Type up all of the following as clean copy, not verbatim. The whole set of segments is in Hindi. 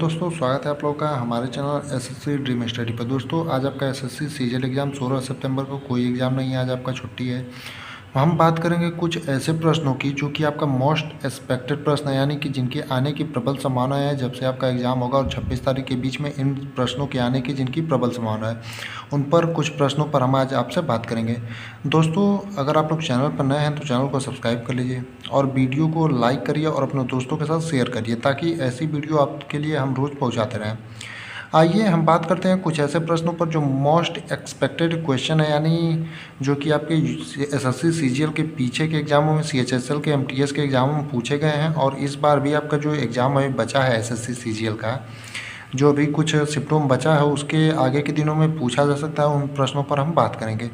दोस्तों, स्वागत है आप लोगों का हमारे चैनल एसएससी ड्रीम स्टडी पर। दोस्तों, आज आपका एसएससी सीजीएल एग्ज़ाम 16 सितंबर को कोई एग्ज़ाम नहीं है, आज आपका छुट्टी है। हम बात करेंगे कुछ ऐसे प्रश्नों की जो कि आपका मोस्ट एक्सपेक्टेड प्रश्न है, यानी कि जिनके आने की प्रबल संभावना है जब से आपका एग्ज़ाम होगा, और 26 तारीख के बीच में इन प्रश्नों के आने की जिनकी प्रबल संभावना है, उन पर कुछ प्रश्नों पर हम आज आपसे बात करेंगे। दोस्तों, अगर आप लोग चैनल पर नए हैं तो चैनल को सब्सक्राइब कर लीजिए और वीडियो को लाइक करिए और अपने दोस्तों के साथ शेयर करिए, ताकि ऐसी वीडियो आपके लिए हम रोज़ पहुँचाते रहें। आइए हम बात करते हैं कुछ ऐसे प्रश्नों पर जो मोस्ट एक्सपेक्टेड क्वेश्चन है, यानी जो कि आपके एसएससी सीजीएल के पीछे के एग्जामों में, सीएचएसएल के, एमटीएस के एग्जामों में पूछे गए हैं। और इस बार भी आपका जो एग्ज़ाम अभी बचा है एसएससी सीजीएल का, जो अभी कुछ शिफ्टों में बचा है, उसके आगे के दिनों में पूछा जा सकता है। उन प्रश्नों पर हम बात करेंगे,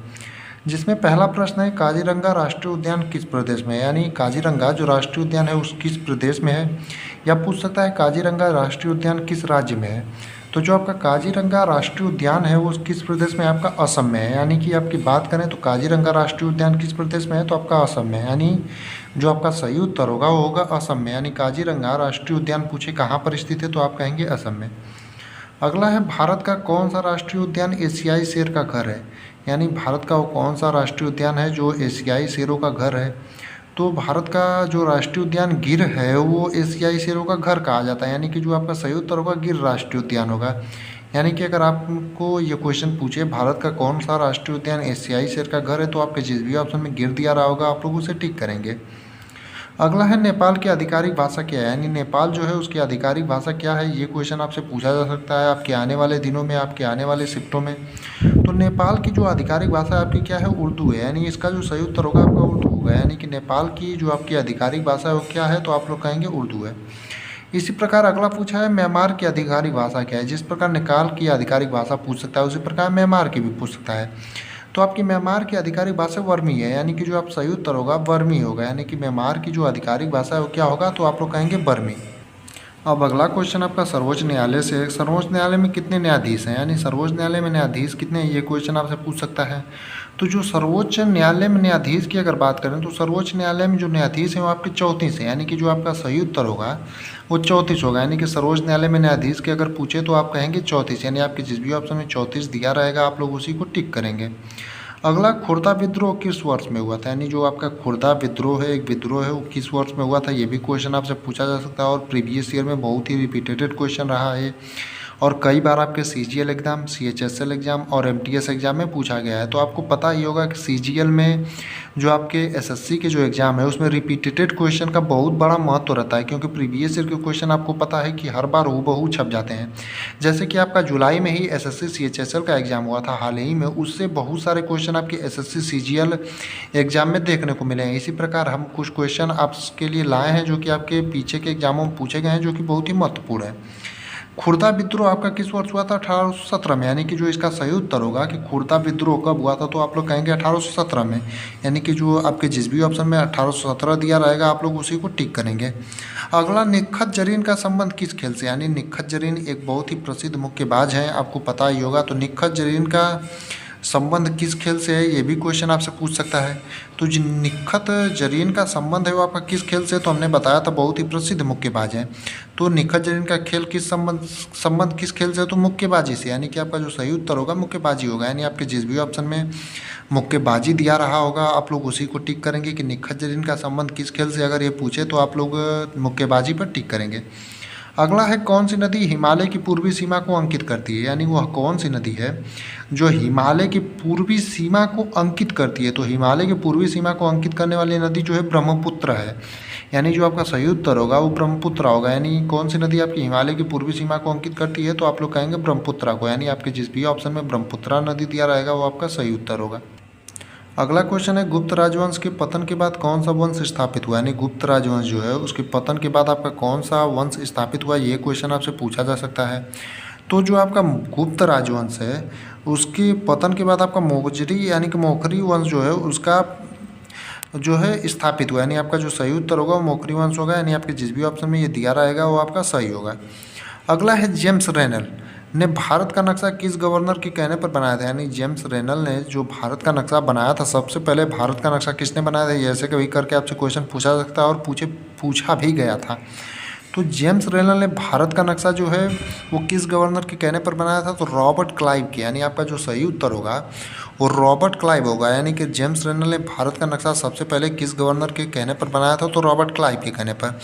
जिसमें पहला प्रश्न है, काजीरंगा राष्ट्रीय उद्यान किस प्रदेश में है? यानी काजीरंगा जो राष्ट्रीय उद्यान है उस किस प्रदेश में है? या पूछ सकता है काजीरंगा राष्ट्रीय उद्यान किस राज्य में है? तो जो आपका काजीरंगा राष्ट्रीय उद्यान है वो किस प्रदेश में है? आपका असम में है। यानी कि आपकी बात करें तो काजीरंगा राष्ट्रीय उद्यान किस प्रदेश में है? तो आपका असम में है। यानी जो आपका सही उत्तर होगा वो होगा असम में। यानी काजीरंगा राष्ट्रीय उद्यान पूछे कहाँ पर स्थित है, तो आप कहेंगे असम में। अगला है, भारत का कौन सा राष्ट्रीय उद्यान एशियाई शेर का घर है? यानी भारत का वो कौन सा राष्ट्रीय उद्यान है जो एशियाई शेरों का घर है? तो भारत का जो राष्ट्रीय उद्यान गिर है वो एशियाई शेरों का घर कहा जाता है। यानी कि जो आपका सही उत्तर होगा गिर राष्ट्रीय उद्यान होगा। यानी कि अगर आपको ये क्वेश्चन पूछे भारत का कौन सा राष्ट्रीय उद्यान एशियाई शेर का घर है, तो आपके जिस भी ऑप्शन में गिर दिया रहा होगा आप लोग उसे टिक करेंगे। अगला है, नेपाल की आधिकारिक भाषा क्या है? यानी नेपाल जो है उसकी आधिकारिक भाषा क्या है, ये क्वेश्चन आपसे पूछा जा सकता है आपके आने वाले दिनों में, आपके आने वाले शिफ्टों में। तो नेपाल की जो आधिकारिक भाषा आपकी क्या है? उर्दू है। यानी इसका जो सही उत्तर होगा आपका उर्दू होगा। यानी कि नेपाल की जो आपकी आधिकारिक भाषा है वो क्या है? तो आप लोग कहेंगे उर्दू है। इसी प्रकार अगला पूछा है, म्यांमार की आधिकारिक भाषा क्या है? जिस प्रकार नेपाल की आधिकारिक भाषा पूछ सकता है उसी प्रकार म्यांमार की भी पूछ सकता है। तो आपकी म्यांमार की आधिकारिक भाषा वर्मी है। यानी कि जो आप सही उत्तर होगा वर्मी होगा। यानी कि म्यांमार की जो आधिकारिक भाषा है वो क्या होगा? तो आप लोग कहेंगे बर्मी। अब अगला क्वेश्चन आपका सर्वोच्च न्यायालय से है। सर्वोच्च न्यायालय में कितने न्यायाधीश हैं? यानी सर्वोच्च न्यायालय में न्यायाधीश कितने हैं, ये क्वेश्चन आपसे पूछ सकता है। तो जो सर्वोच्च न्यायालय में न्यायाधीश की अगर बात करें तो सर्वोच्च न्यायालय में जो न्यायाधीश हैं वो आपके 34 हैं। यानी कि जो आपका सही उत्तर होगा वो 34 होगा। यानी कि सर्वोच्च न्यायालय में न्यायाधीश के अगर पूछे तो आप कहेंगे 34। यानी आपके जिस भी ऑप्शन में 34 दिया रहेगा आप लोग उसी को टिक करेंगे। अगला, खुर्दा विद्रोह किस वर्ष में हुआ था? यानी जो आपका खुर्दा विद्रोह है, एक विद्रोह है, वो किस वर्ष में हुआ था, ये भी क्वेश्चन आपसे पूछा जा सकता है। और प्रीवियस ईयर में बहुत ही रिपीटेटेड क्वेश्चन रहा है और कई बार आपके सीजीएल एग्ज़ाम, सीएचएसएल एग्ज़ाम और एमटीएस एग्ज़ाम में पूछा गया है। तो आपको पता ही होगा कि सीजीएल में जो आपके एसएससी के जो एग्ज़ाम है उसमें रिपीटेटेड क्वेश्चन का बहुत बड़ा महत्व रहता है, क्योंकि प्रीवियस ईयर के क्वेश्चन आपको पता है कि हर बार हूबहू छप जाते हैं। जैसे कि आपका जुलाई में ही एसएससी सीएचएसएल का एग्ज़ाम हुआ था हाल ही में, उससे बहुत सारे क्वेश्चन आपके एसएससी सीजीएल एग्ज़ाम में देखने को मिले हैं। इसी प्रकार हम कुछ क्वेश्चन आपके लिए लाए हैं जो कि आपके पीछे के एग्ज़ामों में पूछे गए हैं, जो कि बहुत ही महत्वपूर्ण है। खुर्दा विद्रोह आपका किस वर्ष हुआ था? 1817 में। यानी कि जो इसका सही उत्तर होगा कि खुर्दा विद्रोह कब हुआ था, तो आप लोग कहेंगे 1817 में। यानी कि जो आपके जिस भी ऑप्शन में 1817 दिया रहेगा आप लोग उसी को टिक करेंगे। अगला, निखत जरीन का संबंध किस खेल से? यानी निखत जरीन एक बहुत ही प्रसिद्ध मुक्केबाज हैं, आपको पता ही होगा। तो निखत जरीन का संबंध किस खेल से है, ये भी क्वेश्चन आपसे पूछ सकता है। तो जो निखत जरीन का संबंध है वो आपका किस खेल से? तो हमने बताया था बहुत ही प्रसिद्ध मुक्केबाज हैं। तो निखत जरीन का खेल किस संबंध किस खेल से? तो मुक्केबाजी से। यानी कि आपका जो सही उत्तर होगा मुक्केबाजी होगा। यानी आपके जिस भी ऑप्शन में मुक्केबाजी दिया रहा होगा आप लोग उसी को टिक करेंगे कि निखत जरीन का संबंध किस खेल से, अगर ये पूछे तो आप लोग मुक्केबाजी पर टिक करेंगे। अगला है, कौन सी नदी हिमालय की पूर्वी सीमा को अंकित करती है? यानी वह कौन सी नदी है जो हिमालय की पूर्वी सीमा को अंकित करती है? तो हिमालय की पूर्वी सीमा को अंकित करने वाली नदी जो है ब्रह्मपुत्र है। यानी जो आपका सही उत्तर होगा वो ब्रह्मपुत्र होगा। यानी कौन सी नदी आपकी हिमालय की पूर्वी सीमा को अंकित करती है? तो आप लोग कहेंगे ब्रह्मपुत्र को। यानी आपके जिस भी ऑप्शन में ब्रह्मपुत्र नदी दिया रहेगा वो आपका सही उत्तर होगा। अगला क्वेश्चन है, गुप्त राजवंश के पतन के बाद कौन सा वंश स्थापित हुआ? यानी गुप्त राजवंश जो है उसके पतन के बाद आपका कौन सा वंश स्थापित हुआ, ये क्वेश्चन आपसे पूछा जा सकता है। तो जो आपका गुप्त राजवंश है उसके पतन के बाद आपका मोगजरी यानी कि मोखरी वंश जो है उसका जो है स्थापित हुआ। यानी आपका जो सही उत्तर होगा वो मोखरी वंश होगा। यानी आपके जिस भी ऑप्शन में ये दिया रहेगा वो आपका सही होगा। अगला है, जेम्स रेनल ने भारत का नक्शा किस गवर्नर के कहने पर बनाया था? यानी जेम्स रेनल ने जो भारत का नक्शा बनाया था, सबसे पहले भारत का नक्शा किसने बनाया था, ये ऐसे कभी करके आपसे क्वेश्चन पूछा जा सकता है और पूछा भी गया था। तो जेम्स रेनल ने भारत का नक्शा जो है वो किस गवर्नर के कहने पर बनाया था? तो रॉबर्ट क्लाइव के, यानी आपका जो सही उत्तर होगा वो रॉबर्ट क्लाइव होगा। यानी कि जेम्स रेनल ने भारत का नक्शा सबसे पहले किस गवर्नर के कहने पर बनाया था? तो रॉबर्ट क्लाइव के कहने पर।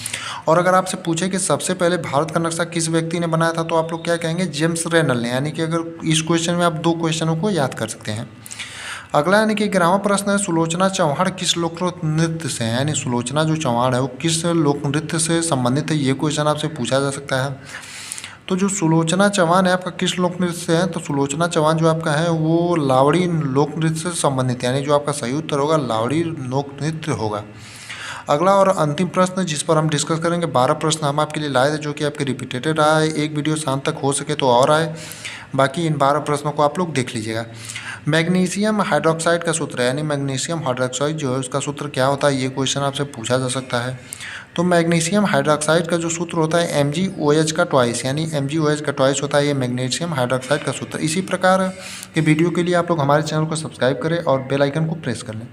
और अगर आपसे पूछे कि सबसे पहले भारत का नक्शा किस व्यक्ति ने बनाया था, तो आप लोग क्या कहेंगे? जेम्स रेनल ने। यानी कि अगर इस क्वेश्चन में आप 2 क्वेश्चनों को याद कर सकते हैं। अगला यानी कि 11वां प्रश्न है, सुलोचना चौहान किस लोक नृत्य से है? यानी सुलोचना जो चौहान है वो किस लोक नृत्य से संबंधित है? ये क्वेश्चन आपसे पूछा जा सकता है। तो जो सुलोचना चौहान है आपका किस लोक नृत्य से है? तो सुलोचना चौहान जो आपका है वो लावड़ी लोक नृत्य से संबंधित है। यानी जो आपका सही उत्तर होगा लावड़ी लोक नृत्य होगा। अगला और अंतिम प्रश्न जिस पर हम डिस्कस करेंगे, 12 प्रश्न हम आपके लिए लाए थे जो कि आपके रिपीटेड रहा है। एक वीडियो शाम तक हो सके तो और आए, बाकी इन 12 प्रश्नों को आप लोग देख लीजिएगा। मैग्नीशियम हाइड्रोक्साइड का सूत्र है, यानी मैग्नीशियम हाइड्रोक्साइड जो है उसका सूत्र क्या होता है? ये क्वेश्चन आपसे पूछा जा सकता है। तो मैग्नीशियम हाइड्रोक्साइड का जो सूत्र होता है MgOH का ट्वाइस, यानी MgOH का ट्वाइस होता है ये मैग्नीशियम हाइड्रोक्साइड का सूत्र। इसी प्रकार के वीडियो के लिए आप लोग हमारे चैनल को सब्सक्राइब करें और बेल आइकन को प्रेस कर लें।